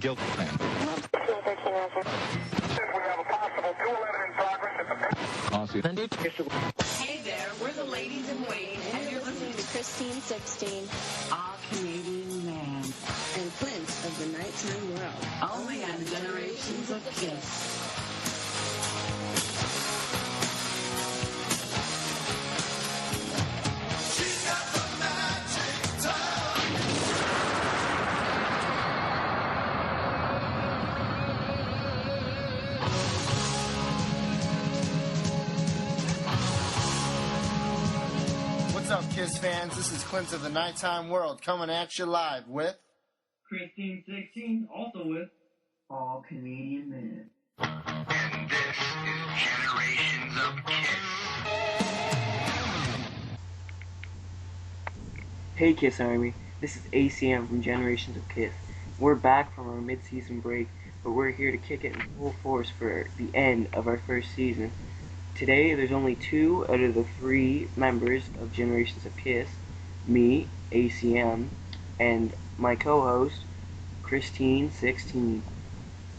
guilt plan. We have a possible 211 in progress at the... Hey there, we're the ladies in waiting, and you're listening to Christine 16, All Canadian Man, and Clint of the Nighttime World, only on Generations of Kiss. What's up, Kiss fans? This is Clint of the Nighttime World coming at you live with Christine 16, also with All Canadian Men. And this is Generations of Kiss. Hey Kiss Army, this is ACM from Generations of Kiss. We're back from our mid-season break, but we're here to kick it in full force for the end of our first season. Today, there's only 2 out of the 3 members of Generations of Kiss, me, ACM, and my co-host, Christine 16.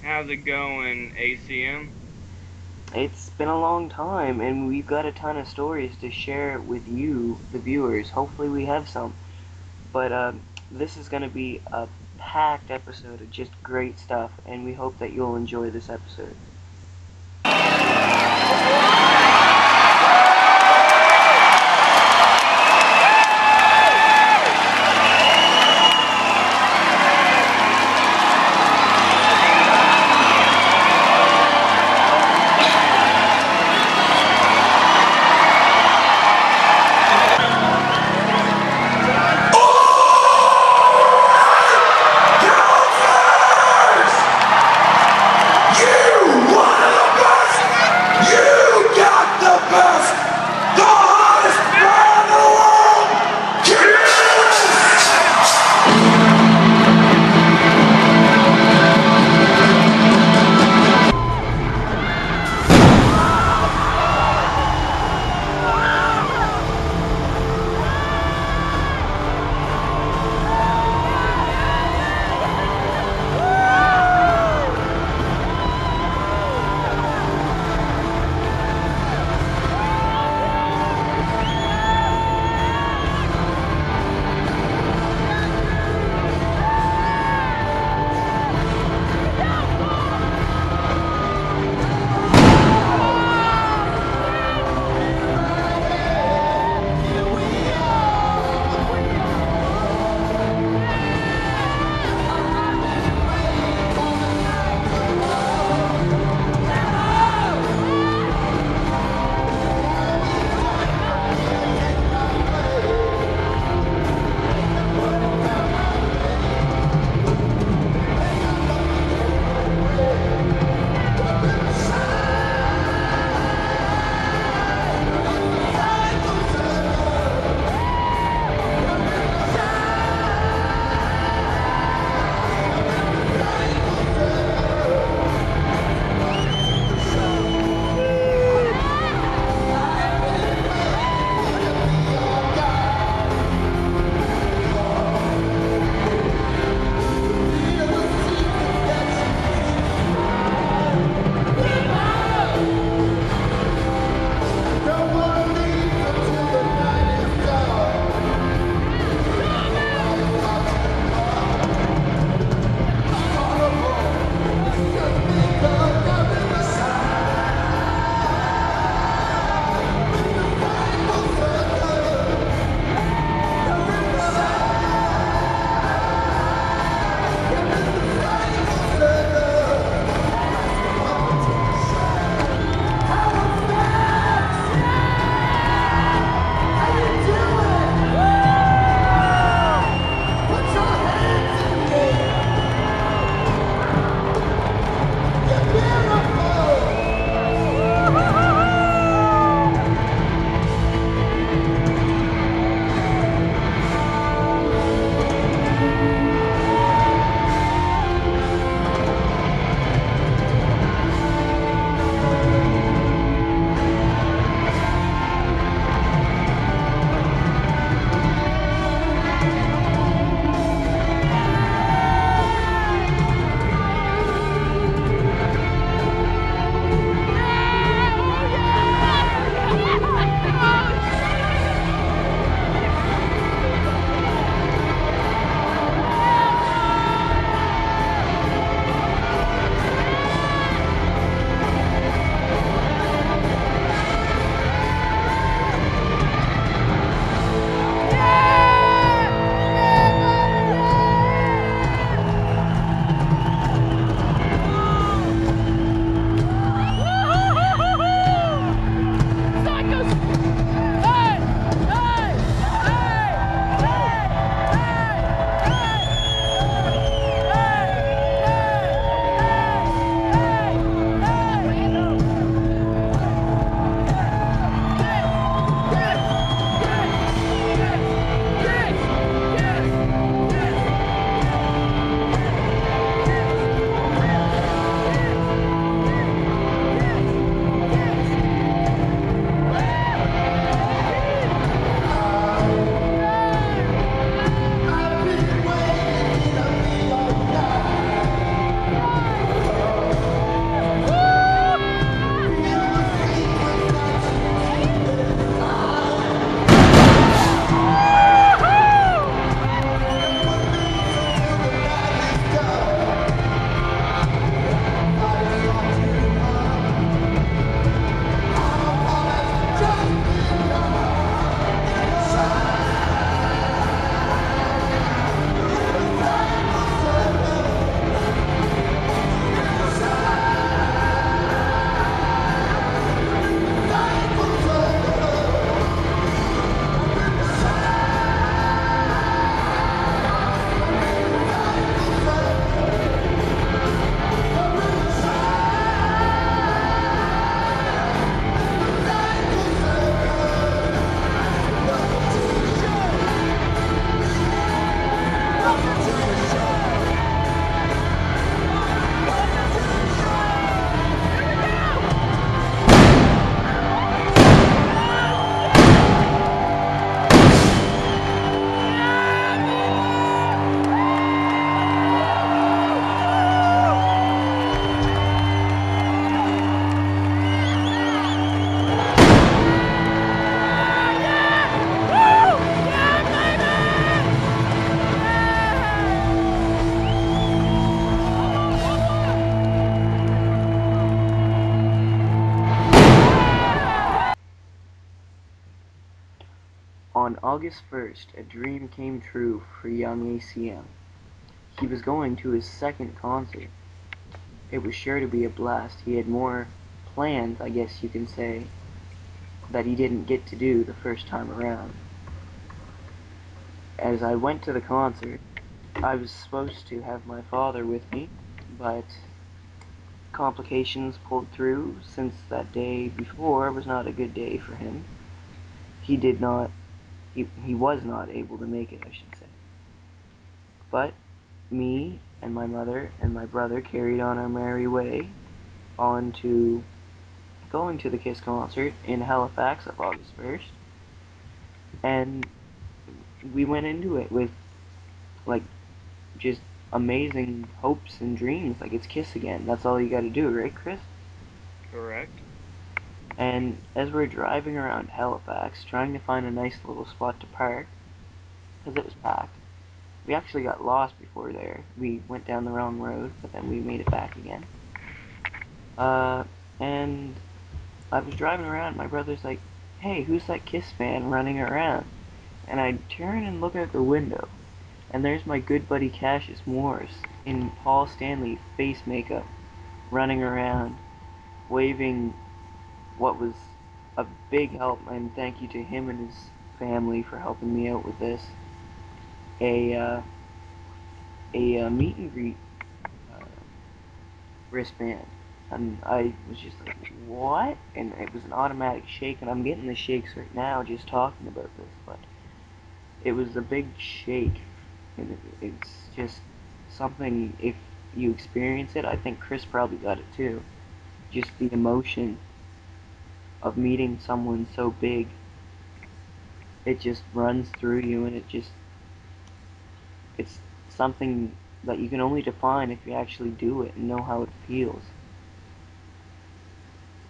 How's it going, ACM? It's been a long time, and we've got a ton of stories to share with you, the viewers. Hopefully we have some. But this is going to be a packed episode of just great stuff, and we hope that you'll enjoy this episode. On August 1st, a dream came true for young ACM. He was going to his second concert. It was sure to be a blast. He had more plans, I guess you can say, that he didn't get to do the first time around. As I went to the concert, I was supposed to have my father with me, but complications pulled through since that day before was not a good day for him. He did not, he was not able to make it, I should say. But me and my mother and my brother carried on our merry way on to going to the Kiss concert in Halifax on August 1st, and we went into it with, like, just amazing hopes and dreams, like it's Kiss again. That's all you gotta do, right, Chris? Correct. And as we're driving around Halifax, trying to find a nice little spot to park, because it was packed, we actually got lost before there. We went down the wrong road, but then we made it back again. And I was driving around, my brother's like, "Hey, who's that Kiss fan running around?" And I turn and look out the window, and there's my good buddy Cassius Morris in Paul Stanley face makeup, running around, waving what was a big help, and thank you to him and his family for helping me out with this. A meet and greet uh, wristband, and I was just like, what? And it was an automatic shake, and I'm getting the shakes right now just talking about this, but it was a big shake, and it's just something, if you experience it, I think Chris probably got it too, just the emotion of meeting someone so big, it just runs through you, and it's something that you can only define if you actually do it and know how it feels.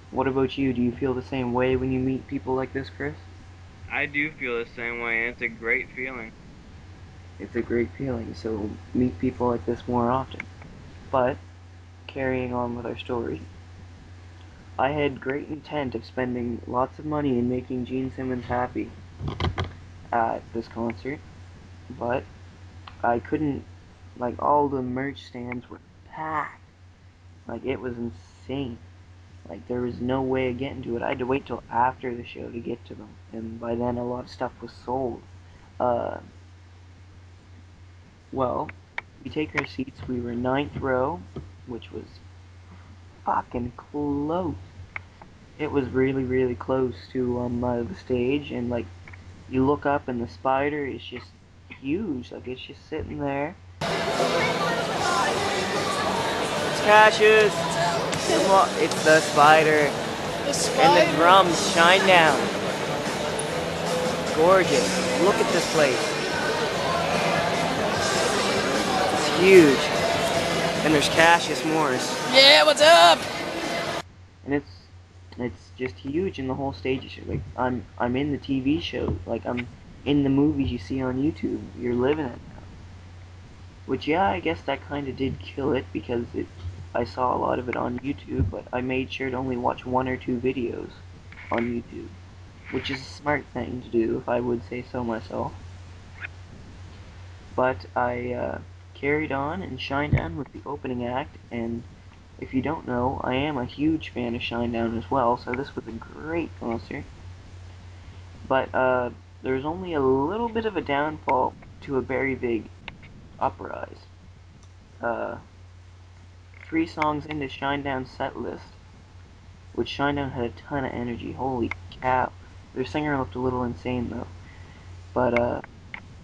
What about you? Do you feel the same way when you meet people like this, Chris? I do feel the same way, and it's a great feeling. It's a great feeling, so meet people like this more often. But, carrying on with our story, I had great intent of spending lots of money and making Gene Simmons happy at this concert, but I couldn't, like, all the merch stands were packed. Like, it was insane. Like, there was no way of getting to it. I had to wait till after the show to get to them, and by then a lot of stuff was sold. Uh, well, we take our seats. We were ninth row, which was fucking close. It was really, really close to the stage, and like you look up and the spider is just huge. Like it's just sitting there. It's Cassius. Come on, it's the spider. And the drums shine down. Gorgeous. Look at this place. It's huge. And there's Cassius Morris. Yeah, what's up? And it's just huge, and the whole stage is like I'm in the TV show, like I'm in the movies you see on YouTube. You're living it now. Which, yeah, I guess that kind of did kill it, because I saw a lot of it on YouTube, but I made sure to only watch one or two videos on YouTube, which is a smart thing to do, if I would say so myself. But I carried on and Shinedown with the opening act, and if you don't know, I am a huge fan of Shinedown as well, so this was a great concert. But there's only a little bit of a downfall to a very big uprise. Uh, 3 songs into Shinedown's set list, which Shinedown had a ton of energy. Holy cow! Their singer looked a little insane though, but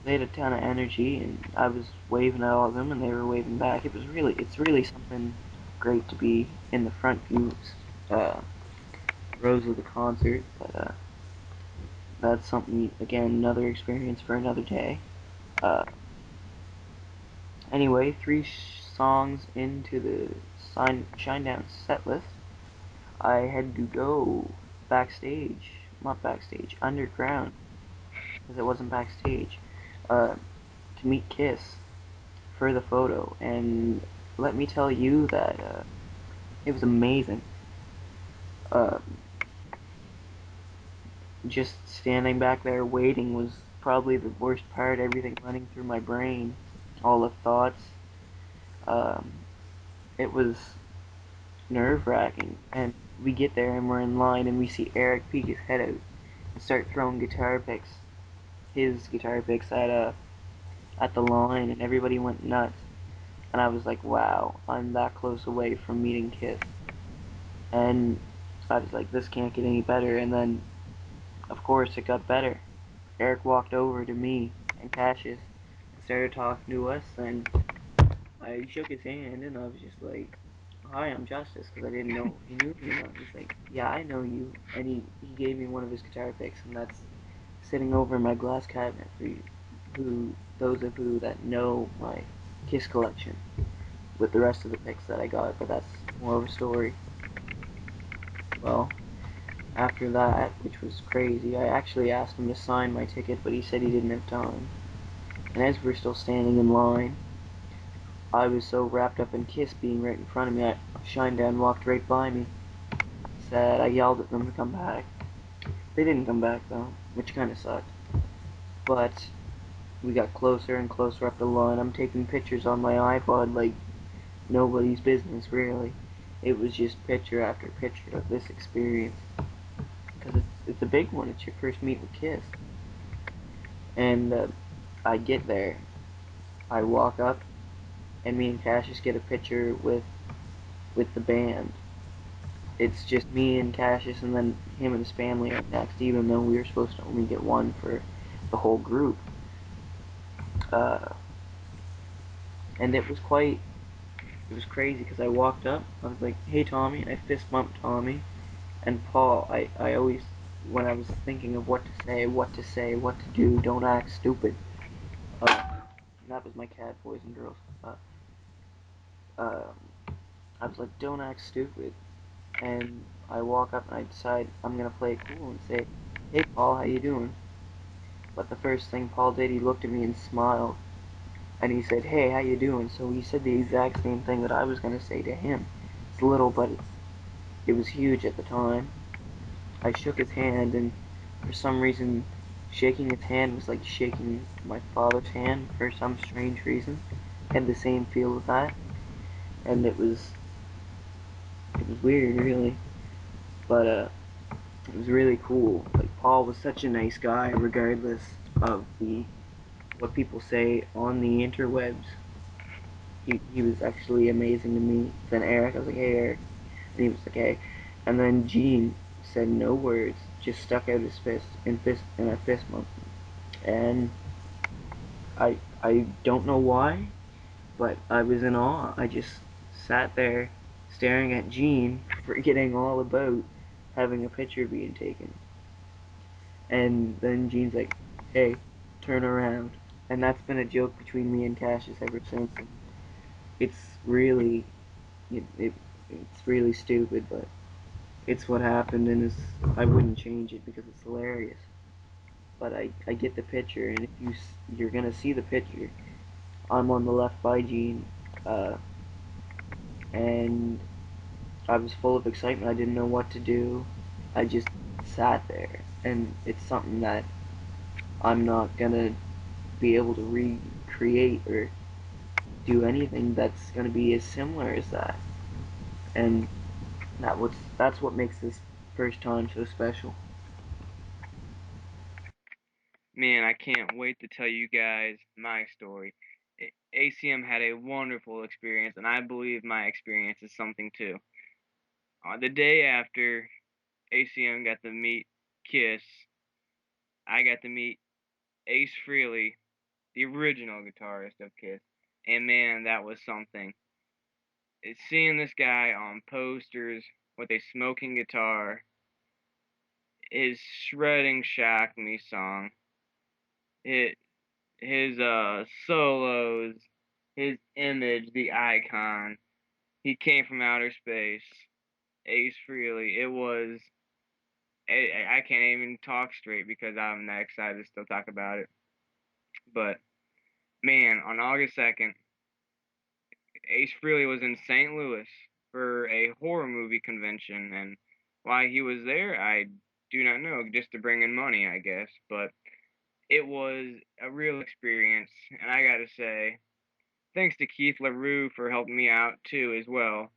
they had a ton of energy, and I was waving at all of them, and they were waving back. It's really something great to be in the front few rows of the concert, but that's something, again, another experience for another day. Uh, anyway, 3 songs into the Shinedown set list, I had to go backstage, not backstage, underground, because it wasn't backstage, to meet Kiss for the photo, and let me tell you that it was amazing. Uh, just standing back there waiting was probably the worst part. Everything running through my brain, all the thoughts. Um, it was nerve-wracking. And we get there and we're in line and we see Eric peek his head out and start throwing his guitar picks at the line, and everybody went nuts. And I was like, wow, I'm that close away from meeting Kiss. And I was like, this can't get any better. And then, of course, it got better. Eric walked over to me and Cassius and started talking to us, and I shook his hand, and I was just like, hi, I'm Justice, because I didn't know he knew me or not. He's like, yeah, I know you. And he gave me one of his guitar picks, and that's sitting over my glass cabinet for you, those of you that know my Kiss collection, with the rest of the picks that I got, but that's more of a story. Well, after that, which was crazy, I actually asked him to sign my ticket, but he said he didn't have time. And as we're still standing in line, I was so wrapped up in Kiss being right in front of me, Shinedown walked right by me. Said I yelled at them to come back. They didn't come back though, which kind of sucked. But we got closer and closer up the line. I'm taking pictures on my iPod like nobody's business, really. It was just picture after picture of this experience. Because it's a big one. It's your first meet with Kiss. And I get there. I walk up, and me and Cassius get a picture with the band. It's just me and Cassius, and then him and his family up next, even though we were supposed to only get one for the whole group. Uh, and it was crazy because I walked up, I was like, hey Tommy, and I fist bumped Tommy and Paul. I always, when I was thinking of what to say, what to say, what to do, don't act stupid. That was my cat, boys and girls. I was like, don't act stupid. And I walk up and I decide I'm gonna play it cool and say, hey Paul, how you doing? But the first thing Paul did, he looked at me and smiled. And he said, hey, how you doing? So he said the exact same thing that I was gonna say to him. It's little, but it was huge at the time. I shook his hand, and for some reason, shaking his hand was like shaking my father's hand for some strange reason. Had the same feel with that, and it was weird, really. But it was really cool. Like Paul was such a nice guy, regardless of the what people say on the interwebs. He was actually amazing to me. Then Eric, I was like, hey Eric, and he was like, hey. And then Gene said no words, just stuck out his fist in a fist bump. And I don't know why, but I was in awe. I just sat there staring at Gene, forgetting all about having a picture being taken. And then Gene's like, hey, turn around. And that's been a joke between me and Cassius ever since. And it's really, it it's really stupid, but it's what happened, and I wouldn't change it because it's hilarious. But I get the picture, and if you're gonna see the picture, I'm on the left by Gene, uh, and I was full of excitement. I didn't know what to do. I just sat there, and it's something that I'm not gonna be able to recreate or do anything that's gonna be as similar as that. And that's what makes this first time so special. Man, I can't wait to tell you guys my story. ACM had a wonderful experience, and I believe my experience is something too. The day after ACM got to meet Kiss, I got to meet Ace Frehley, the original guitarist of Kiss. And man, that was something. It's seeing this guy on posters with a smoking guitar, his shredding Shock Me song, it, his solos, his image, the icon. He came from outer space. Ace Frehley. It was. I can't even talk straight because I'm that excited to still talk about it. But man, on August 2nd, Ace Frehley was in St. Louis for a horror movie convention, and why he was there, I do not know. Just to bring in money, I guess. But it was a real experience, and I gotta say, thanks to Keith LaRue for helping me out too as well.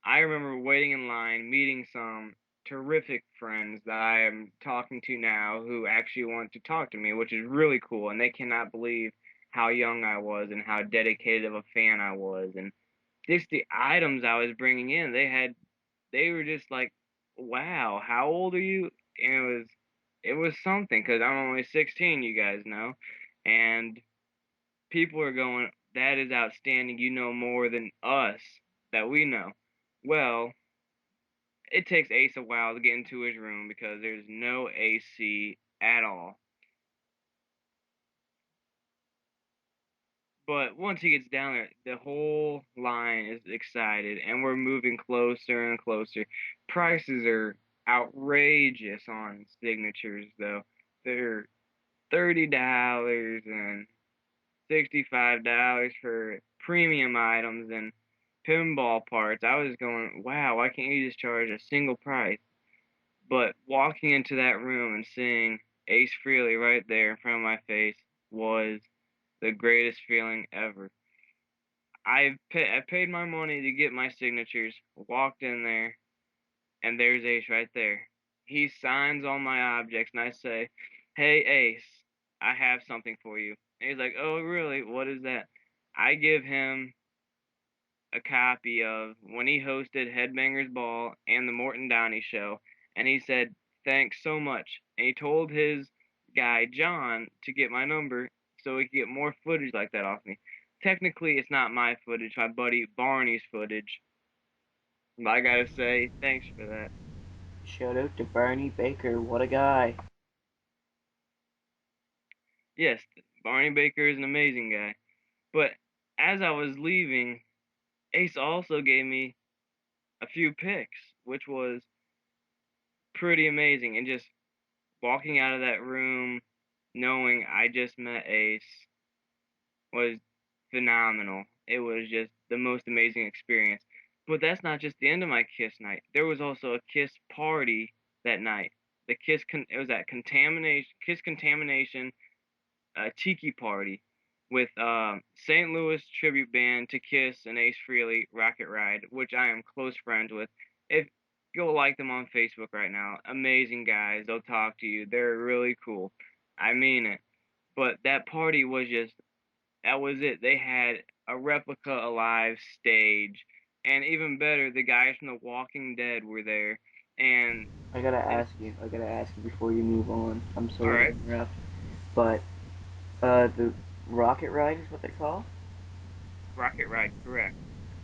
I remember waiting in line, meeting some terrific friends that I am talking to now who actually want to talk to me, which is really cool, and they cannot believe how young I was and how dedicated of a fan I was, and just the items I was bringing in. They were just like, "Wow, how old are you?" And it was something because I'm only 16, you guys know, and people are going, "That is outstanding. You know more than us that we know." Well, it takes Ace a while to get into his room because there's no AC at all. But once he gets down there, the whole line is excited, and we're moving closer and closer. Prices are outrageous on signatures, though. They're $30 and $65 for premium items and pinball parts. I was going, wow, why can't you just charge a single price? But walking into that room and seeing Ace Frehley right there in front of my face was the greatest feeling ever. I paid my money to get my signatures, walked in there, and there's Ace right there. He signs all my objects, and I say, "Hey, Ace, I have something for you." And he's like, "Oh, really? What is that?" I give him a copy of when he hosted Headbangers Ball and the Morton Downey Show, and he said, "Thanks so much." And he told his guy, John, to get my number so he could get more footage like that off me. Technically, it's not my footage, my buddy Barney's footage. But I gotta say, thanks for that. Shout out to Barney Baker, what a guy. Yes, Barney Baker is an amazing guy. But as I was leaving, Ace also gave me a few picks, which was pretty amazing. And just walking out of that room knowing I just met Ace was phenomenal. It was just the most amazing experience. But that's not just the end of my Kiss night. There was also a Kiss party that night. It was at Contamination Tiki Party with St. Louis tribute band to Kiss and Ace Frehley, Rocket Ride, which I am close friends with. If Go like them on Facebook right now, amazing guys. They'll talk to you. They're really cool. I mean it. But that party was just that was it. They had a replica alive stage, and even better, the guys from The Walking Dead were there. And I gotta ask you before you move on. I'm all sorry to right, interrupt, but the Rocket Ride is what they call. Rocket Ride, correct.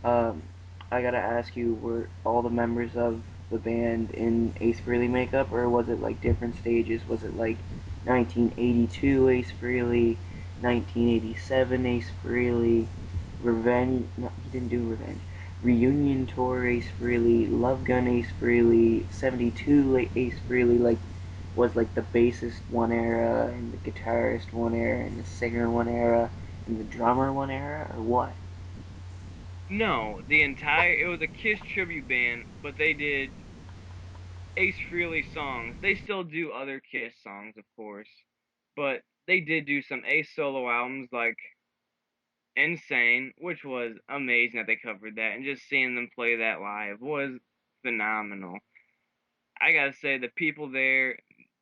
Um, I gotta ask you, were all the members of the band in Ace Frehley makeup, or was it like different stages? Was it like 1982 Ace Frehley, 1987 Ace Frehley, Revenge? No, he didn't do Revenge. Reunion Tour Ace Frehley, Love Gun Ace Frehley, 72 Ace Frehley. Like, was like the bassist one era, and the guitarist one era, and the singer one era, and the drummer one era, or what? No, it was a Kiss tribute band, but they did Ace Frehley songs. They still do other Kiss songs, of course, but they did do some Ace solo albums like Insane, which was amazing that they covered that, and just seeing them play that live was phenomenal. I gotta say, the people there,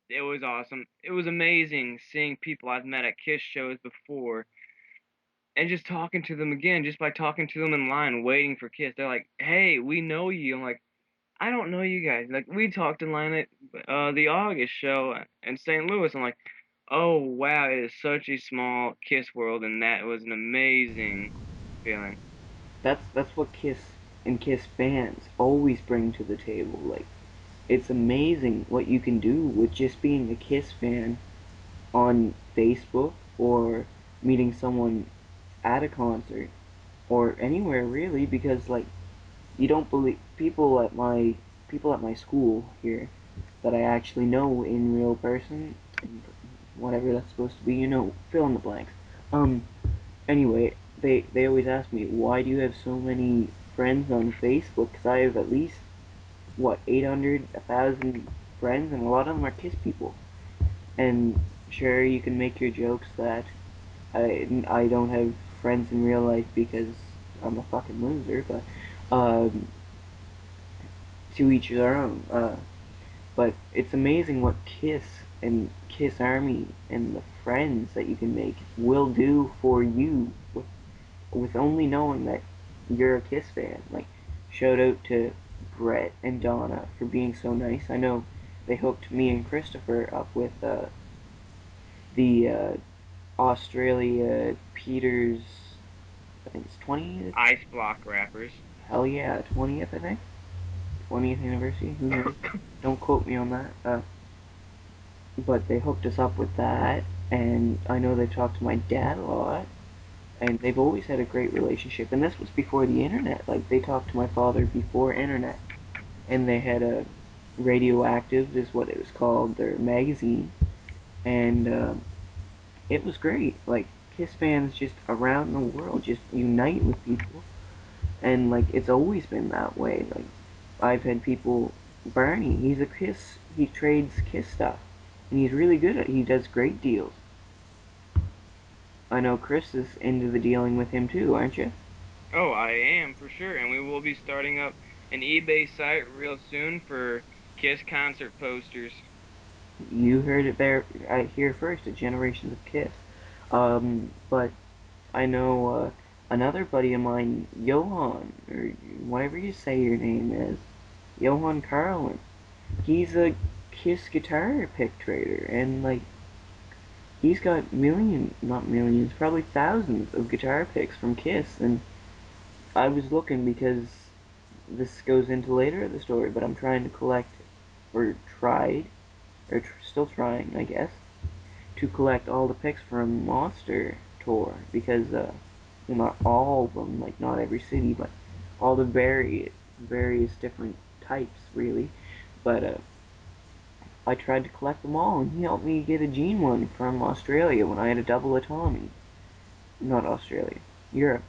it was awesome. It was amazing seeing people I've met at Kiss shows before and just talking to them again, just by talking to them in line, waiting for Kiss. They're like, "Hey, we know you." I'm like, "I don't know you guys." Like, we talked in line at the August show in St. Louis. I'm like, "Oh, wow, it is such a small Kiss world," and that was an amazing feeling. That's what Kiss and Kiss fans always bring to the table. Like, it's amazing what you can do with just being a Kiss fan on Facebook, or meeting someone at a concert, or anywhere really, because like, you don't believe people at my school here that I actually know in real person, whatever that's supposed to be, fill in the blanks. Um, Anyway, they always ask me, why do you have so many friends on Facebook? Because I have at least, what, 800, 1,000 friends, and a lot of them are Kiss people. And Sure, you can make your jokes that I don't have friends in real life because I'm a fucking loser, but um, to each their own. But it's amazing what Kiss and Kiss Army and the friends that you can make will do for you with only knowing that you're a Kiss fan. Like, shout out to Brett and Donna for being so nice. I know they hooked me and Christopher up with the Australia Peters. I think it's 20th. Ice block rappers. Hell yeah, 20th. I think 20th anniversary. Who knows? Don't quote me on that. But they hooked us up with that, and I know they talked to my dad a lot, and they've always had a great relationship. And this was before the internet. Like they talked to my father before internet, and they had a Radioactive is what it was called, their magazine, and it was great. Like Kiss fans just around the world just unite with people, and like it's always been that way. Like I've had people, Barney, he's a Kiss, he trades Kiss stuff, and he's really good at. He does great deals. I know Chris is into the dealing with him too, aren't you? Oh, I am for sure, and we will be starting up an eBay site real soon for Kiss concert posters. You heard it there, here first, at Generations of Kiss. But I know another buddy of mine, Johan, or whatever you say your name is, Johan Carlen. He's a Kiss guitar pick trader, and like he's got not millions, probably thousands of guitar picks from Kiss. And I was looking because this goes into later of the story, but I'm trying to collect, or tried, or still trying, I guess, to collect all the picks from Monster Tour because, well, not all of them, like not every city, but all the various different types, really. But I tried to collect them all, and he helped me get a Gene one from Australia when I had a double of Tommy. Not Australia, Europe.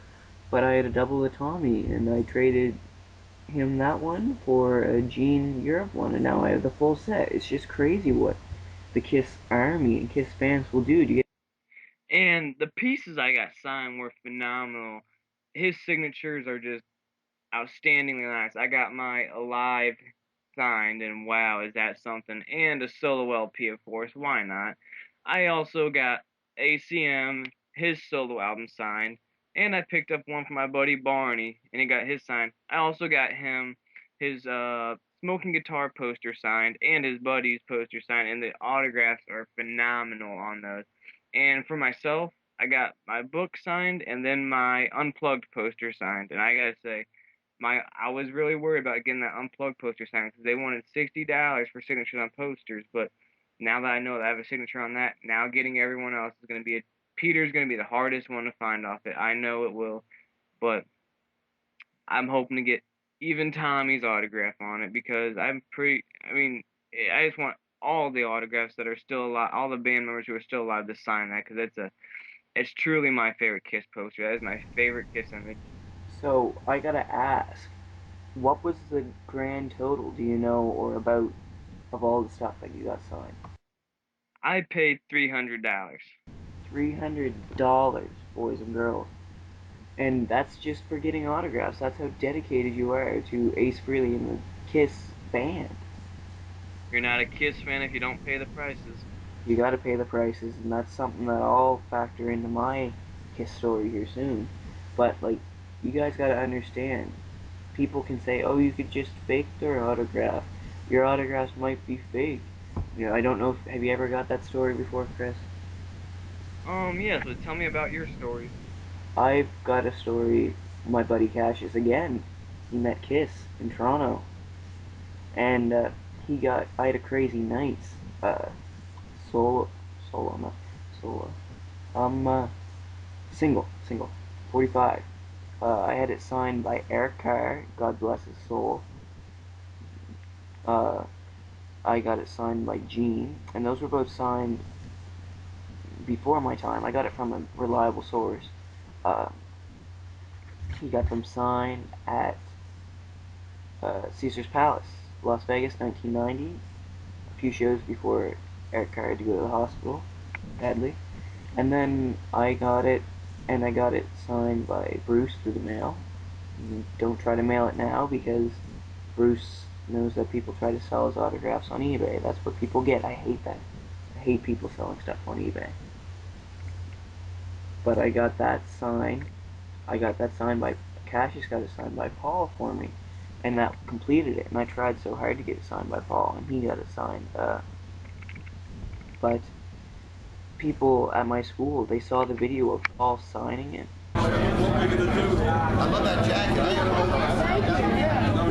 But I had a double of Tommy, and I traded him that one for a Gene Europe one, and now I have the full set. It's just crazy what the Kiss Army and Kiss fans will do to get. And the pieces I got signed were phenomenal. His signatures are just outstandingly nice. I got my Alive signed, and wow, is that something? And a solo LP, of course. Why not? I also got ACM, his solo album signed, and I picked up one for my buddy Barney, and he got his signed. I also got him his Smoking Guitar poster signed, and his buddy's poster signed, and the autographs are phenomenal on those. And for myself, I got my book signed, and then my Unplugged poster signed, and I gotta say, I was really worried about getting that Unplugged poster signed because they wanted $60 for signatures on posters. But now that I know that I have a signature on that, now getting everyone else is going to be Peter's going to be the hardest one to find off it. I know it will, but I'm hoping to get even Tommy's autograph on it because I'm pretty. I mean, I just want all the autographs that are still alive, all the band members who are still alive to sign that because it's truly my favorite Kiss poster. That is my favorite Kiss image. So I gotta ask, what was the grand total? Do you know, or about of all the stuff that you got signed? I paid $300. $300, boys and girls. And that's just for getting autographs. That's how dedicated you are to Ace Frehley and the Kiss band. You're not a Kiss fan if you don't pay the prices. You gotta pay the prices, and that's something that I'll factor into my Kiss story here soon. But, like, you guys gotta understand. People can say, oh, you could just fake their autograph. Your autographs might be fake. You know, I don't know if, have you ever got that story before, Chris? Yeah, so tell me about your stories. I've got a story, my buddy Cassius, again. He met Kiss in Toronto, and I had a crazy night. Uh, solo, not solo. Uh, single, 45. I had it signed by Eric Carr, God bless his soul. Uh, I got it signed by Gene, and those were both signed before my time. I got it from a reliable source. Uh, he got them signed at Caesar's Palace, Las Vegas, 1990. A few shows before Eric Carr had to go to the hospital. sadly. And then I got it, and I got it signed by Bruce through the mail. Don't try to mail it now because Bruce knows that people try to sell his autographs on eBay. That's what people get. I hate that. I hate people selling stuff on eBay. But I got that signed. I got that signed by Cassius got it signed by Paul for me, and that completed it. And I tried so hard to get it signed by Paul, and he got it signed. But people at my school, they saw the video of Paul signing it. I love that jacket.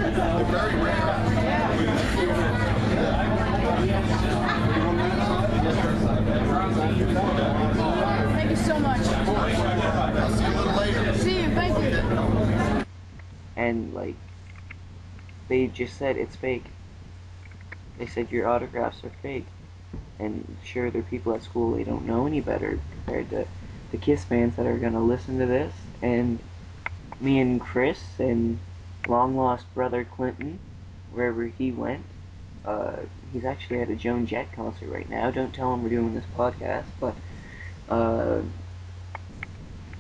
They're very Thank you so much. I'll see you a little later. See you, thank you. And like, they just said it's fake. They said your autographs are fake. And sure, there are people at school, they don't know any better compared to the Kiss fans that are gonna listen to this. And me and Chris and long lost brother Clinton, wherever he went, he's actually at a Joan Jett concert right now. Don't tell him we're doing this podcast, but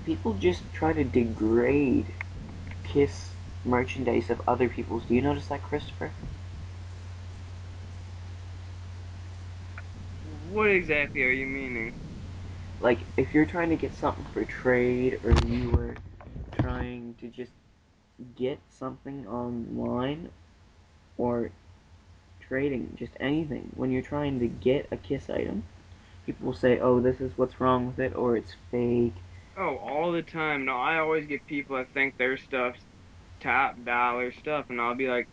people just try to degrade Kiss merchandise of other people's. Do you notice that, Christopher? What exactly are you meaning? Like, if you're trying to get something for trade, or you were trying to just get something online, or trading, just anything, when you're trying to get a Kiss item, people will say, oh, this is what's wrong with it, or it's fake. Oh, all the time. No, I always get people that think their stuff's top dollar stuff, and I'll be like,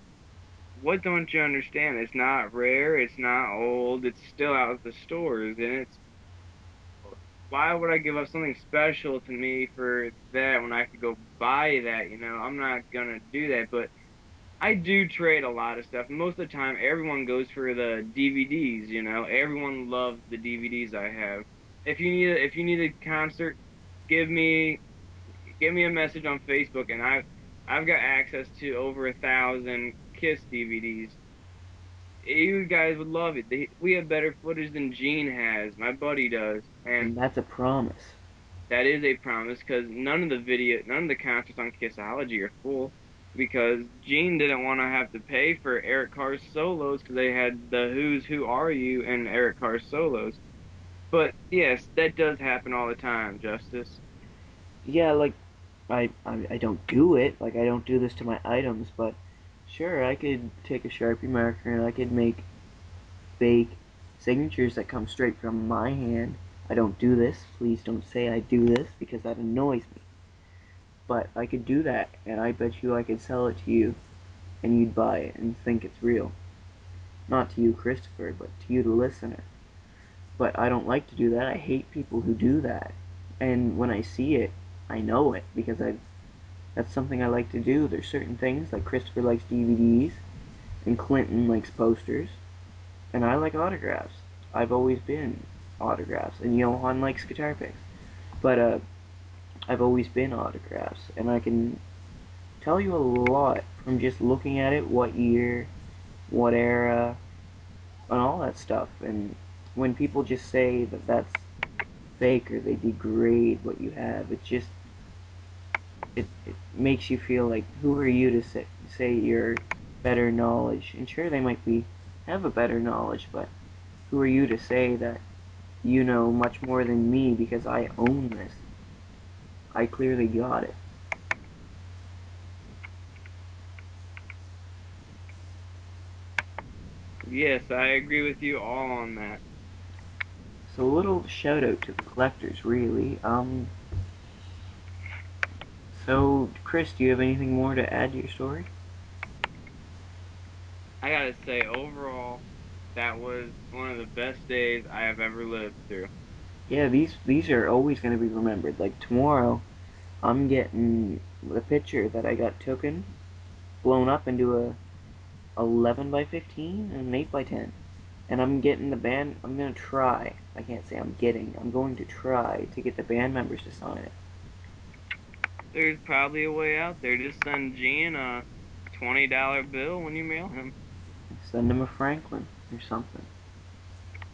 what don't you understand? It's not rare, it's not old, it's still out at the stores, and it's why would I give up something special to me for that when I could go buy that, you know? I'm not gonna do that, but I do trade a lot of stuff. Most of the time, everyone goes for the DVDs, you know? Everyone loves the DVDs I have. If you need a concert, give me a message on Facebook, and I've got access to over 1,000 Kiss DVDs. You guys would love it. We have better footage than Gene has. My buddy does, and And that's a promise. that is a promise because none of the concerts on Kissology are full because Gene didn't want to have to pay for Eric Carr's solos because they had the Who's Who Are You and Eric Carr's solos. But yes, that does happen all the time, Justice. Yeah, like, I don't do it, like, I don't do this to my items, but sure, I could take a Sharpie marker and I could make fake signatures that come straight from my hand. I don't do this, please don't say I do this, because that annoys me. But I could do that, and I bet you I could sell it to you, and you'd buy it and think it's real. Not to you, Christopher, but to you, the listener. But I don't like to do that. I hate people who do that. And when I see it, I know it, because that's something I like to do. There's certain things, like Christopher likes DVDs, and Clinton likes posters, and I like autographs. I've always been autographs, and Johan likes guitar picks. But I've always been autographs, and I can tell you a lot from just looking at it, what year, what era, and all that stuff. And when people just say that that's fake or they degrade what you have, it makes you feel like, who are you to say you're better knowledge? And sure, they might have a better knowledge, but who are you to say that you know much more than me because I own this? I clearly got it. Yes, I agree with you all on that. So a little shout out to the collectors, really. So Chris, do you have anything more to add to your story? I gotta say, overall, that was one of the best days I have ever lived through. Yeah, these are always going to be remembered. Like tomorrow, I'm getting the picture that I got taken, blown up into a 11 by 15 and an 8 by 10. And I'm getting the band, I'm going to try, I can't say I'm going to try to get the band members to sign it. There's probably a way out there. Just send Gene a $20 bill when you mail him. Send them a Franklin or something.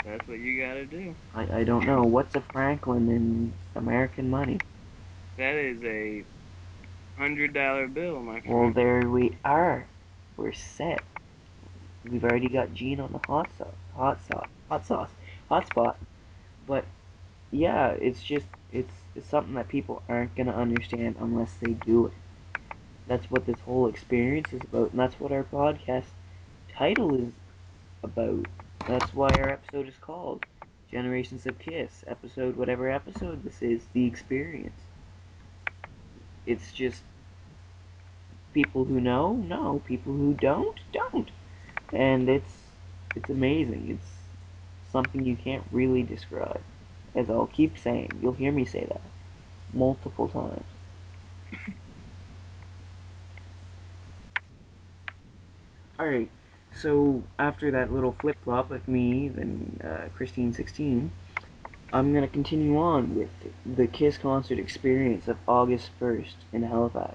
That's what you gotta do. I don't know. What's a Franklin in American money? That is a $100 bill, my Well, friend. there we are. We're set. We've already got Gene on the hot spot. But yeah, it's something that people aren't gonna understand unless they do it. That's what this whole experience is about, and that's what our podcast title is about. That's why our episode is called Generations of Kiss. Episode, whatever episode this is, the experience. It's just people who know. People who don't. And it's amazing. It's something you can't really describe. As I'll keep saying, you'll hear me say that multiple times. Alright, so after that little flip flop with me and Christine 16, I'm gonna continue on with the Kiss concert experience of August 1st in Halifax.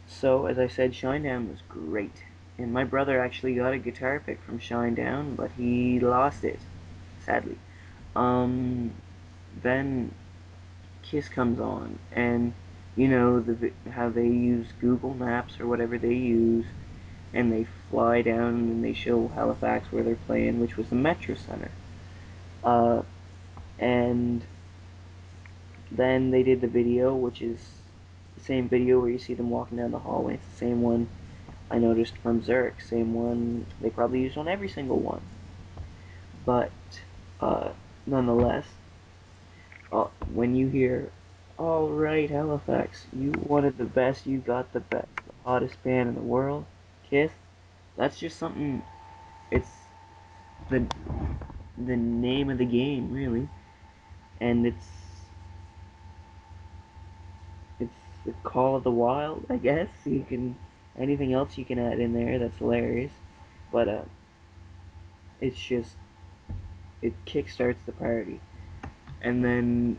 So, as I said, Shinedown was great. And my brother actually got a guitar pick from Shinedown, but he lost it, sadly. Then Kiss comes on, and you know how they use Google Maps or whatever they use, and they fly down and they show Halifax where they're playing, which was the Metro Center. Uh, and then they did the video, which is the same video where you see them walking down the hallway. It's the same one I noticed from Zurich, same one they probably used on every single one. But nonetheless, when you hear, "All right, Halifax, you wanted the best, you got the best, the hottest band in the world, Kiss," that's just something. It's the the name of the game, really, and it's the call of the wild, I guess. You can anything else you can add in there that's hilarious, but it's just it kickstarts the party, and then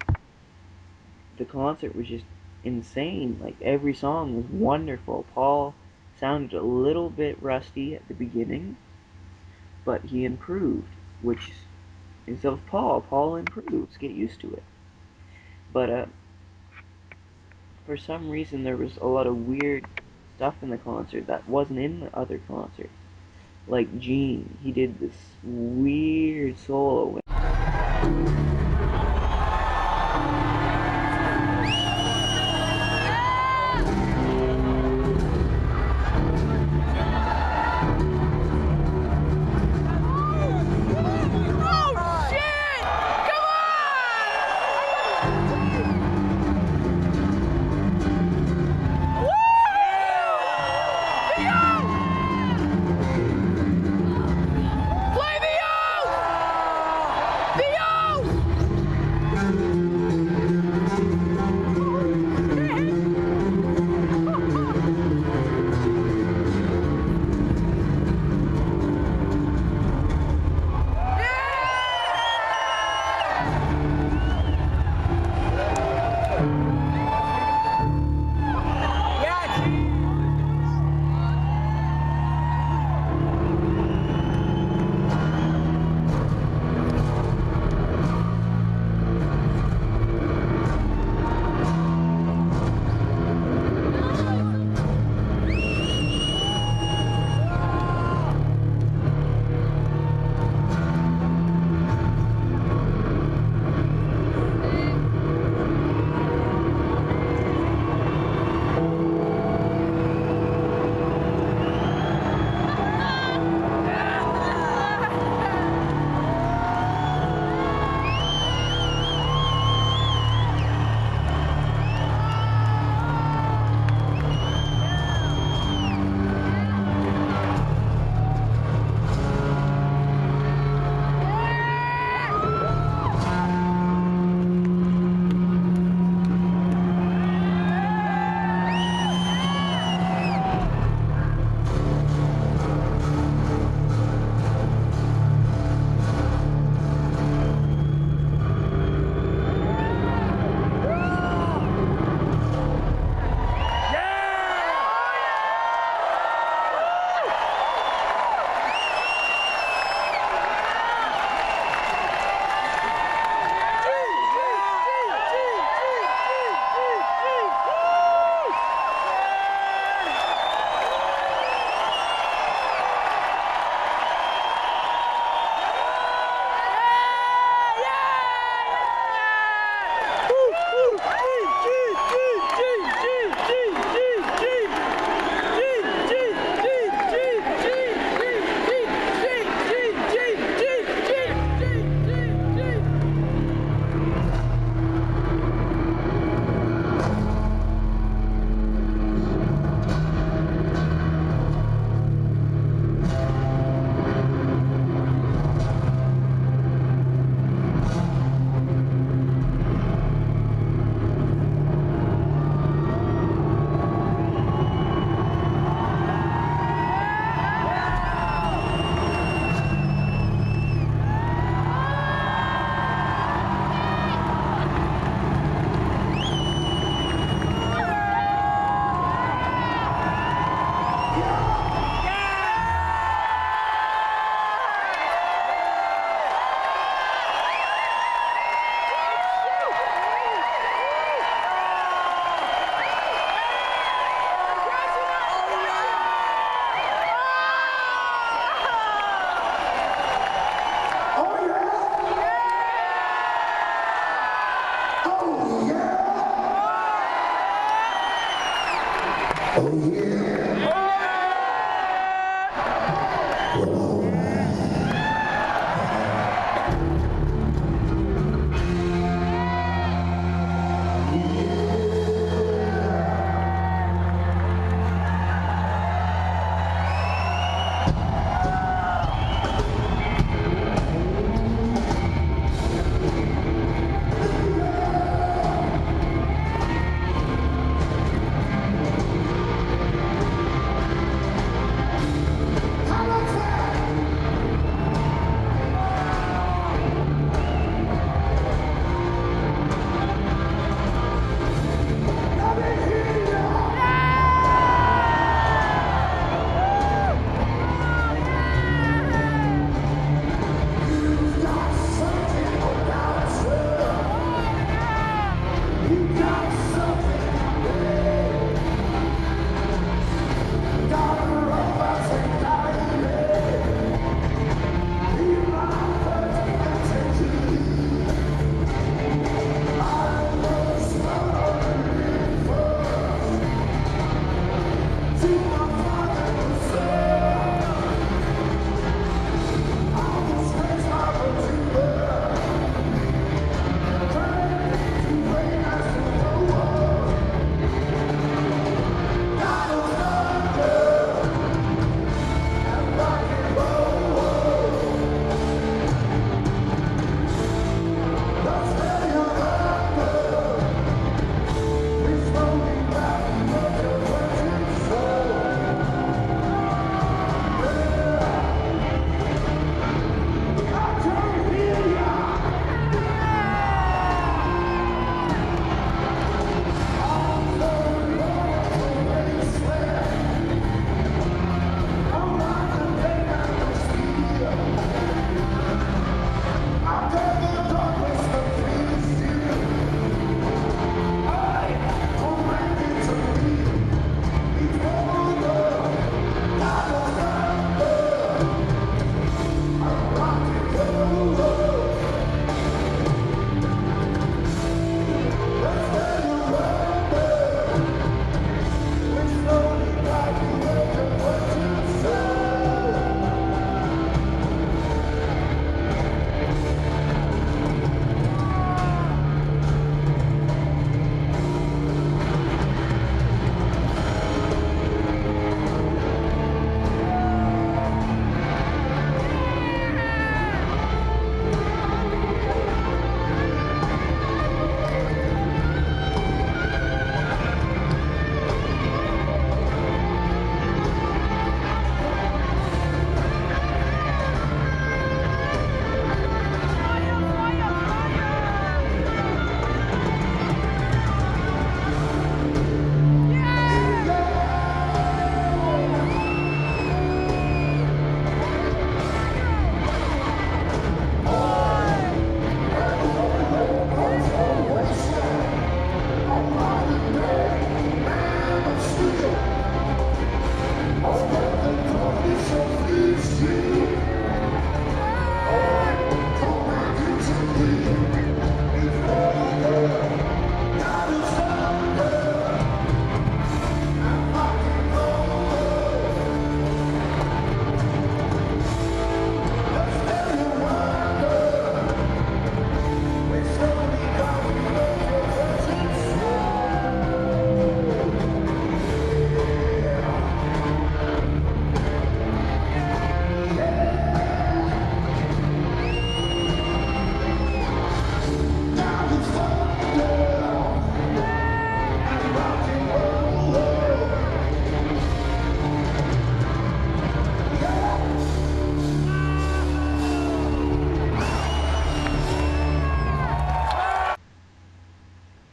the concert was just insane. Like every song was wonderful. Paul sounded a little bit rusty at the beginning, but he improved, which is of Paul. Paul improves. Get used to it. But for some reason there was a lot of weird stuff in the concert that wasn't in the other concerts. Like Gene, he did this weird solo. Play the O! The O!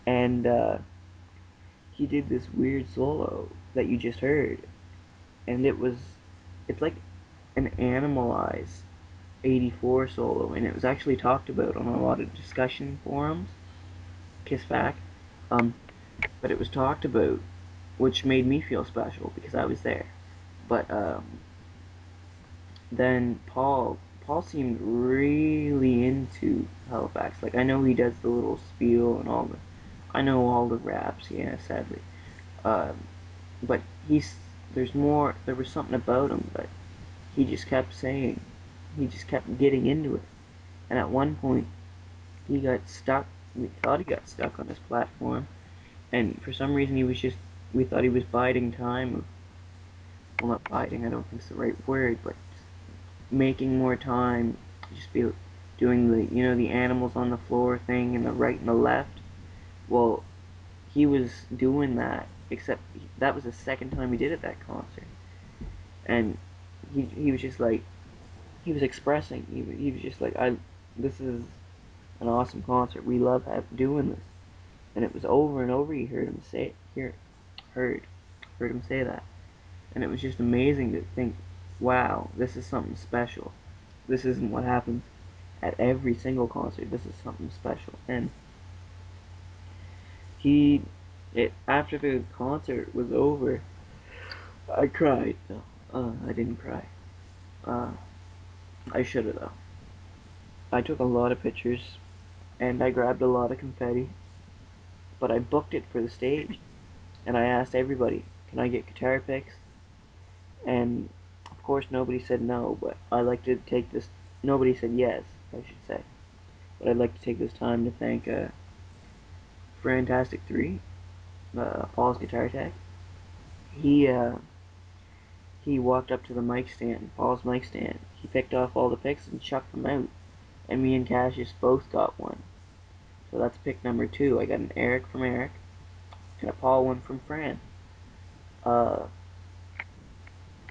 And he did this weird solo that you just heard, and it's like an animalized 84 solo, and it was actually talked about on a lot of discussion forums, Kiss Fact, but it was talked about, which made me feel special because I was there. But then Paul seemed really into Halifax. Like, I know he does the little spiel and I know all the raps, yeah, sadly. But there was something about him that he just kept saying, he just kept getting into it. And at one point, he got stuck. We thought he got stuck on his platform, and for some reason we thought he was biding time. Well, not biding, I don't think it's the right word, but making more time, just be doing the animals on the floor thing and the right and the left. Well, he was doing that, except that was the second time he did it that concert. And he was just like, he was expressing, he was just like, this is an awesome concert, we love doing this. And it was over and over, you heard him say, heard him say that. And it was just amazing to think, wow, this is something special. This isn't what happens at every single concert. This is something special. And after the concert was over, I cried. No, I didn't cry. Uh, I should have though. I took a lot of pictures and I grabbed a lot of confetti, but I booked it for the stage. And I asked everybody, can I get guitar picks? And of course nobody said no, but I like to take this. Nobody said yes, I should say. But I'd like to take this time to thank Fantastic 3, Paul's guitar tech. He walked up to the mic stand, Paul's mic stand. He picked off all the picks and chucked them out. And me and Cassius both got one. So that's pick number 2. I got an Eric from Eric and a Paul one from Fran.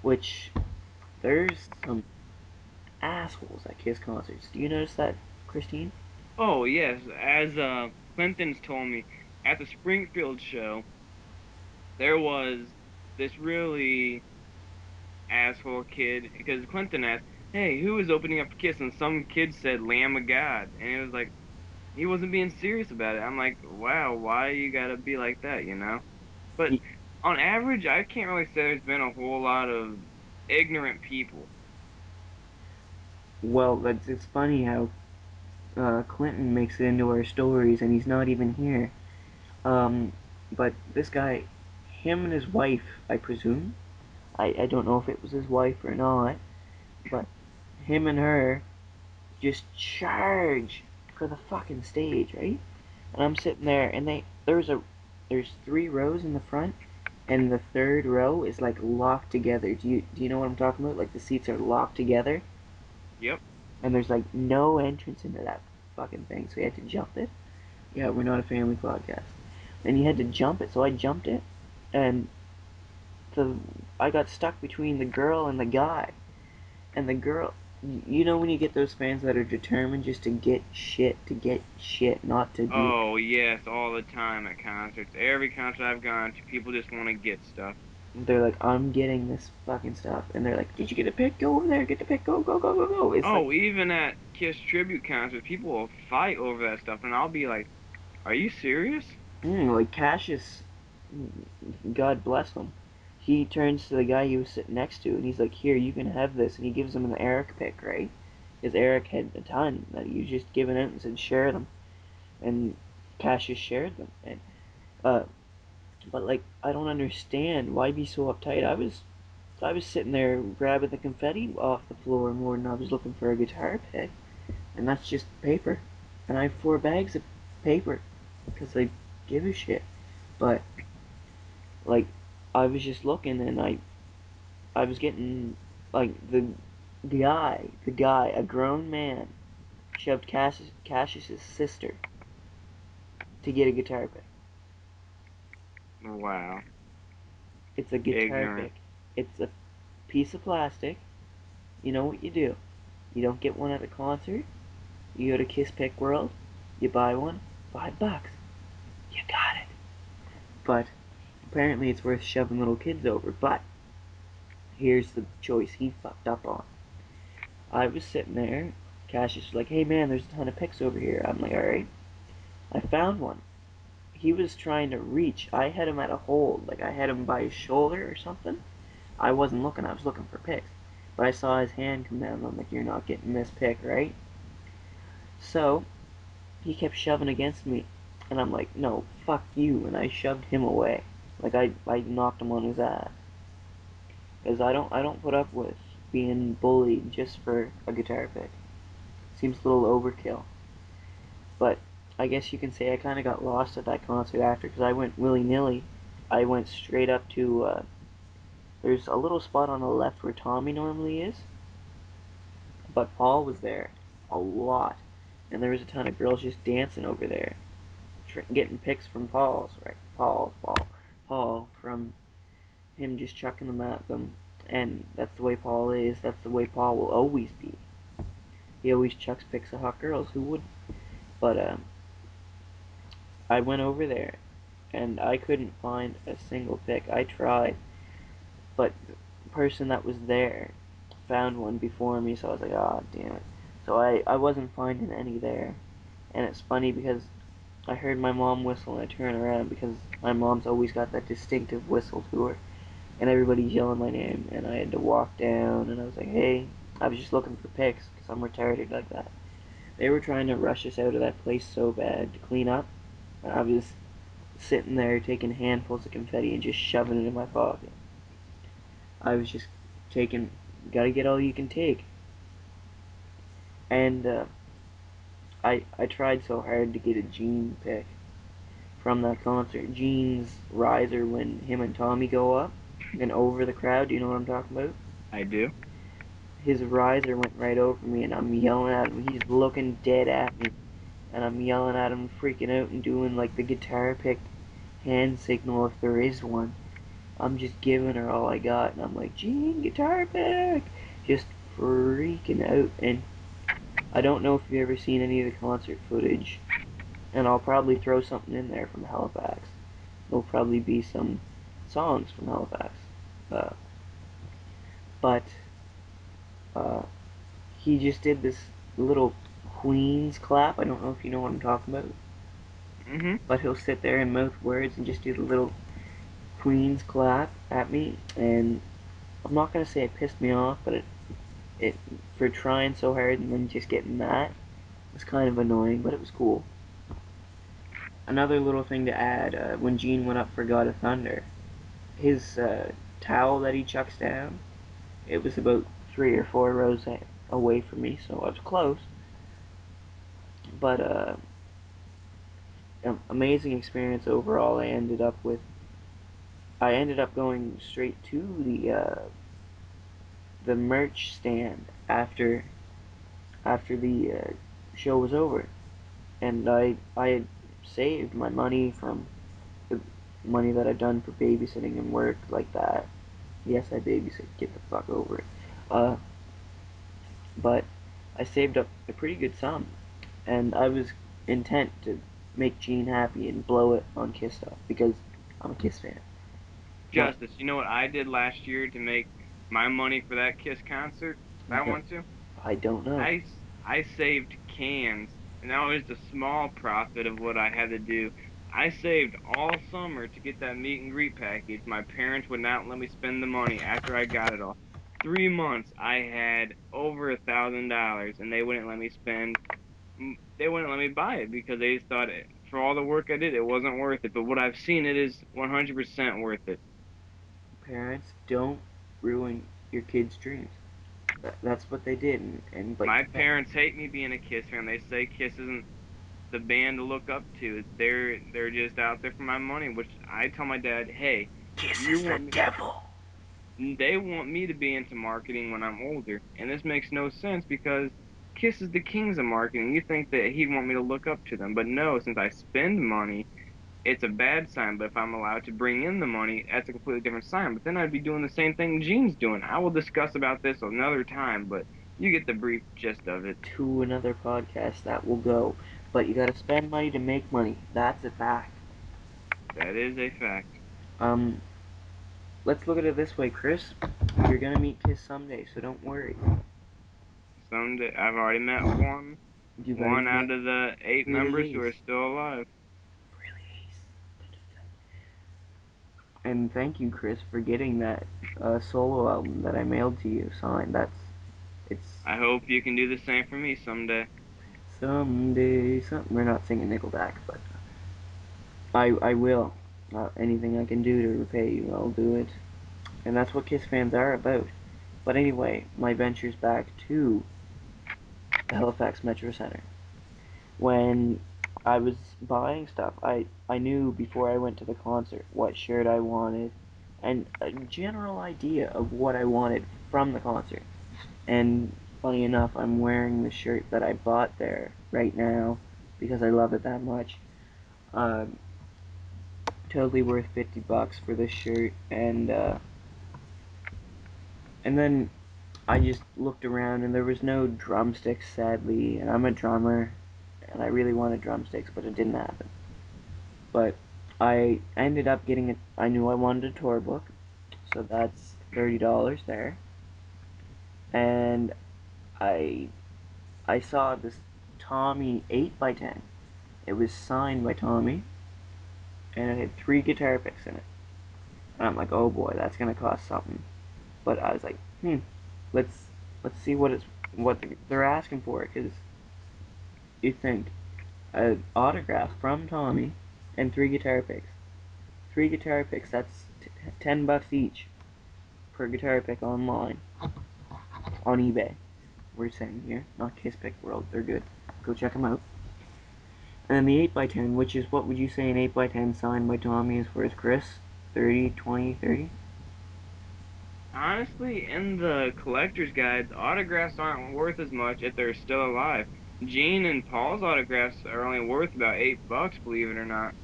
Which there's some assholes at Kiss concerts. Do you notice that, Christine? Oh yes, as Clinton's told me at the Springfield show, there was this really asshole kid because Clinton asked, "Hey, who is opening up for Kiss?" And some kid said Lamb of God, and it was like he wasn't being serious about it. I'm like, wow, why you gotta be like that, you know? But on average, I can't really say there's been a whole lot of ignorant people. Well, it's funny how Clinton makes it into our stories, and he's not even here. But this guy, him and his wife, I presume. I don't know if it was his wife or not, but him and her just charge for the fucking stage, right? And I'm sitting there, and there's 3 rows in the front, and the third row is like locked together. Do you know what I'm talking about? Like the seats are locked together, Yep. and there's like no entrance into that fucking thing, so you had to jump it. Yeah, we're not a family podcast. And you had to jump it, so I jumped it, and the I got stuck between the girl and the guy. And the girl, you know when you get those fans that are determined just to get shit, not to do. Oh yes, all the time at concerts. Every concert I've gone to, people just want to get stuff. They're like, I'm getting this fucking stuff, and they're like, did you get a pick? Go over there, get the pick, go, go, go, go, go. It's like, Oh, even at Kiss tribute concerts, people will fight over that stuff, and I'll be like, "Are you serious?" like Cassius, God bless him. He turns to the guy he was sitting next to, and he's like, here, you can have this, and he gives him an Eric pick, right? Because Eric had a ton that he was just giving out and said, share them, and Cassius shared them, and uh, but like, I don't understand why be so uptight. I was sitting there grabbing the confetti off the floor more than I was looking for a guitar pick, and that's just paper. And I have 4 bags of paper because I give a shit. But like, I was just looking, and I was getting like the guy, a grown man, shoved Cassius's sister to get a guitar pick. Wow, It's a guitar ignorant. pick. It's a piece of plastic. You know what you do? You don't get one at a concert. You go to Kiss Pick World. You buy one. $5. You got it. But apparently it's worth shoving little kids over. But here's the choice he fucked up on. I was sitting there. Cassius was like, hey man, there's a ton of picks over here. I'm like, alright. I found one. He was trying to reach. I had him at a hold. Like I had him by his shoulder or something. I wasn't looking. I was looking for picks. But I saw his hand come down. I'm like, you're not getting this pick, right? So he kept shoving against me. And I'm like, no, fuck you. And I shoved him away. Like I knocked him on his ass. Because I don't put up with being bullied just for a guitar pick. Seems a little overkill. But I guess you can say I kind of got lost at that concert after, because I went willy-nilly. I went straight up to, there's a little spot on the left where Tommy normally is, but Paul was there a lot. And there was a ton of girls just dancing over there, getting pics from Paul, from him just chucking them at them. And that's the way Paul is. That's the way Paul will always be. He always chucks pics of hot girls. Who would? But I went over there, and I couldn't find a single pic. I tried, but the person that was there found one before me, so I was like, oh, damn it. So I wasn't finding any there. And it's funny because I heard my mom whistle, and I turn around because my mom's always got that distinctive whistle to her. And everybody's yelling my name, and I had to walk down, and I was like, hey, I was just looking for pics, because I'm retarded like that. They were trying to rush us out of that place so bad to clean up, and I was sitting there taking handfuls of confetti and just shoving it in my pocket. I was just taking, gotta get all you can take. And I tried so hard to get a Gene pic from that concert. Gene's riser when him and Tommy go up and over the crowd. Do you know what I'm talking about? I do. His riser went right over me, and I'm yelling at him. He's looking dead at me, and I'm yelling at him, freaking out, and doing like the guitar pick hand signal if there is one. I'm just giving her all I got, and I'm like, Gene, guitar pick! Just freaking out. And I don't know if you've ever seen any of the concert footage, and I'll probably throw something in there from Halifax. There'll probably be some songs from Halifax. Uh, but he just did this little Queen's clap. I don't know if you know what I'm talking about. Mhm. But he'll sit there and mouth words and just do the little Queen's clap at me, and I'm not gonna say it pissed me off, but it for trying so hard and then just getting that was kind of annoying, but it was cool. Another little thing to add, when Gene went up for God of Thunder, his towel that he chucks down, it was about 3 or 4 rows away from me, so I was close. But amazing experience overall. I ended up going straight to the merch stand after the show was over, and I had saved my money from the money that I'd done for babysitting and work like that. Yes, I babysit. Get the fuck over it. Uh, but I saved up a pretty good sum, and I was intent to make Gene happy and blow it on Kiss stuff because I'm a Kiss fan. What? Justice, you know what I did last year to make my money for that Kiss concert that I No, went to? I don't know. I saved cans, and that was the small profit of what I had to do. I saved all summer to get that meet and greet package. My parents would not let me spend the money after I got it all. 3 months I had over $1,000, and they wouldn't let me spend. They wouldn't let me buy it because they just thought for all the work I did, it wasn't worth it. But what I've seen, it is 100% worth it. Parents, don't ruin your kids' dreams. That's what they did, and but My parents hate me being a Kiss fan. They say Kiss isn't the band to look up to. They're just out there for my money. Which I tell my dad, hey, Kiss you is the want me? devil. They want me to be into marketing when I'm older, and this makes no sense because Kiss is the kings of marketing. You think that he'd want me to look up to them, but no. Since I spend money, it's a bad sign. But if I'm allowed to bring in the money, that's a completely different sign. But then I'd be doing the same thing Gene's doing. I will discuss about this another time, but you get the brief gist of it. To another podcast that will go, but you gotta spend money to make money. That's a fact. That is a fact. Um, let's look at it this way, Chris. You're gonna meet Kiss someday, so don't worry. Someday I've already met one. You've already One met out of the 8 members who Release. are still alive. Release. And thank you, Chris, for getting that solo album that I mailed to you signed. It's I hope you can do the same for me someday. someday. We're not singing Nickelback, but I will. Anything I can do to repay you, I'll do it. And that's what Kiss fans are about. But anyway, my ventures back to the Halifax Metro Center. When I was buying stuff, I knew before I went to the concert what shirt I wanted and a general idea of what I wanted from the concert. And funny enough, I'm wearing the shirt that I bought there right now because I love it that much. Um, totally worth $50 for this shirt, and then I just looked around and there was no drumsticks, sadly, and I'm a drummer and I really wanted drumsticks, but it didn't happen. But I ended up getting it. I knew I wanted a tour book, so that's $30 there. And I I saw this Tommy 8x10. It was signed by Tommy, and it had 3 guitar picks in it. And I'm like, oh boy, that's gonna cost something. But I was like, let's let's see what they're asking for, because you think an autograph from Tommy and 3 guitar picks. 3 guitar picks. That's $10 each per guitar pick online on eBay. We're saying here, not Kiss Pick World. They're good. Go check them out. And the 8x10, which is, what would you say an 8x10 signed by Tommy is worth, Chris? 30, 20, 30? Honestly, in the collector's guides, autographs aren't worth as much if they're still alive. Gene and Paul's autographs are only worth about $8, believe it or not.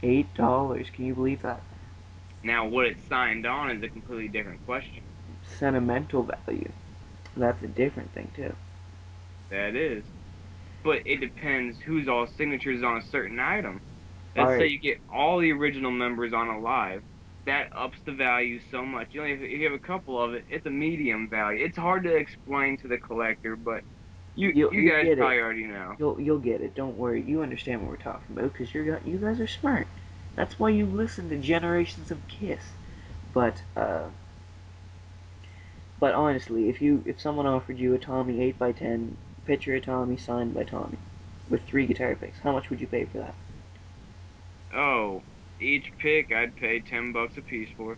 $8. Can you believe that? Now, what it's signed on is a completely different question. Sentimental value. That's a different thing, too. That is. But it depends who's all signatures on a certain item. Let's say Alright, you get all the original members on a live. That ups the value so much. You know, if you have a couple of it, it's a medium value. It's hard to explain to the collector, but you you guys get it. probably already know. You'll get it. Don't worry. You understand what we're talking about, because you guys are smart. That's why you listen to Generations of Kiss. But but honestly, if someone offered you a Tommy 8x10, picture of Tommy signed by Tommy, with 3 guitar picks, how much would you pay for that? Oh, each pick I'd pay $10 a piece for.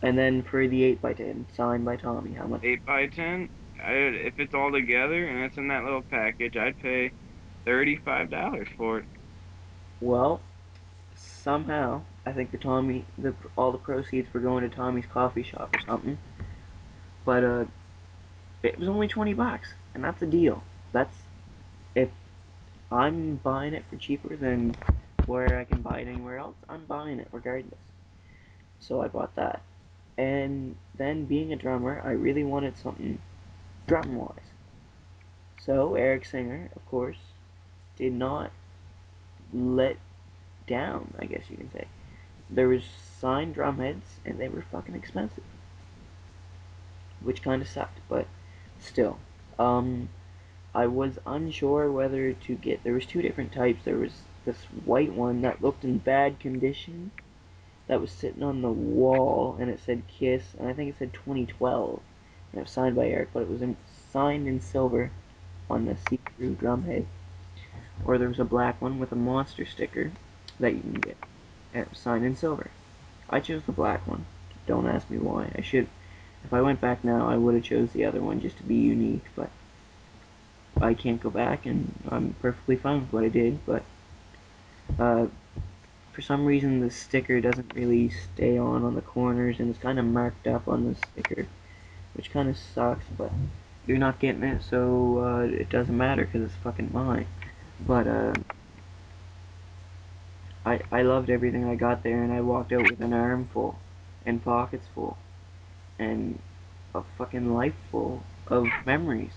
And then for the 8x10 signed by Tommy, how much? 8x10. If it's all together and it's in that little package, I'd pay $35 for it. Well, somehow I think all the proceeds were going to Tommy's coffee shop or something. But it was only $20, and that's a deal. That's if I'm buying it for cheaper than where I can buy it anywhere else, I'm buying it regardless. So I bought that. And then, being a drummer, I really wanted something drum-wise. So Eric Singer, of course, did not let down, I guess you can say. There was signed drum heads, and they were fucking expensive, which kind of sucked, but still. I was unsure whether to get. There was 2 different types. There was this white one that looked in bad condition, that was sitting on the wall, and it said Kiss, and I think it said 2012, and it was signed by Eric, but it was signed in silver on the see-through drum head. Or there was a black one with a monster sticker that you can get, and it was signed in silver. I chose the black one. Don't ask me why. I should. If I went back now, I would have chose the other one just to be unique, but I can't go back, and I'm perfectly fine with what I did. But uh, for some reason, the sticker doesn't really stay on the corners, and it's kind of marked up on the sticker, which kind of sucks. But you're not getting it, so it doesn't matter because it's fucking mine. But I loved everything I got there, and I walked out with an arm full, and pockets full, and a fucking life full of memories.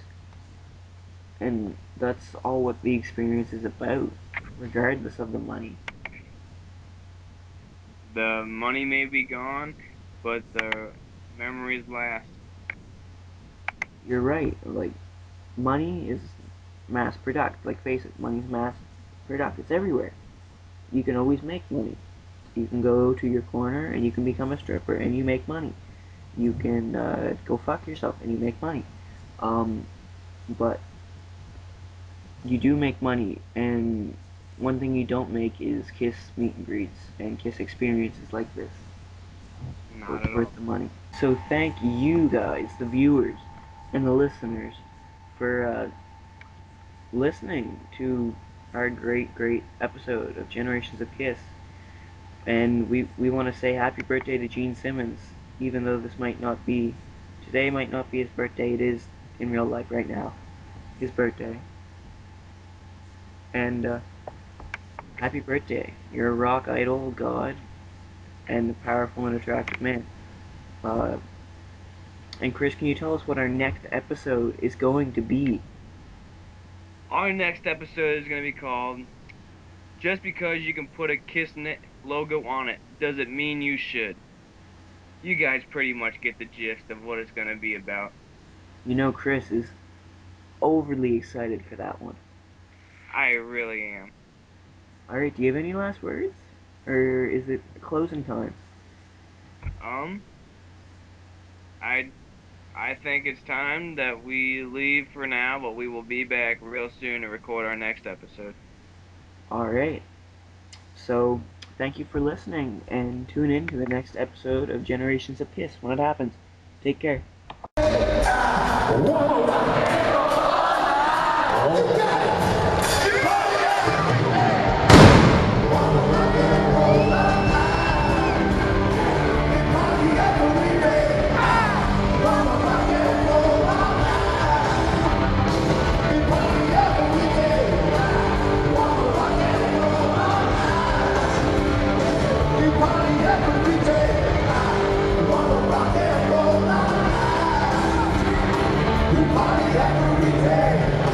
And that's all what the experience is about, regardless of the money. The money may be gone, but the memories last. You're right. Like, money is mass product. Like, face it, money's mass product. It's everywhere. You can always make money. You can go to your corner and you can become a stripper and you make money. You can go fuck yourself and you make money. But you do make money, and one thing you don't make is Kiss meet and greets and Kiss experiences like this. so Not it's at worth all. the money. So thank you guys, the viewers and the listeners, for listening to our great episode of Generations of Kiss. And we want to say happy birthday to Gene Simmons, even though today might not be his birthday. It is in real life right now, his birthday. And happy birthday! You're a rock idol, god, and a powerful and attractive man. Uh, and Chris, can you tell us what our next episode is going to be? Our next episode is going to be called Just Because You Can Put a KissNet logo on It Doesn't Mean You Should. You guys pretty much get the gist of what it's going to be about. You know, Chris is overly excited for that one. I really am. Alright, do you have any last words? Or is it closing time? Um, I I think it's time that we leave for now, but we will be back real soon to record our next episode. Alright. So, thank you for listening, and tune in to the next episode of Generations of Kiss when it happens. Take care. Party every day.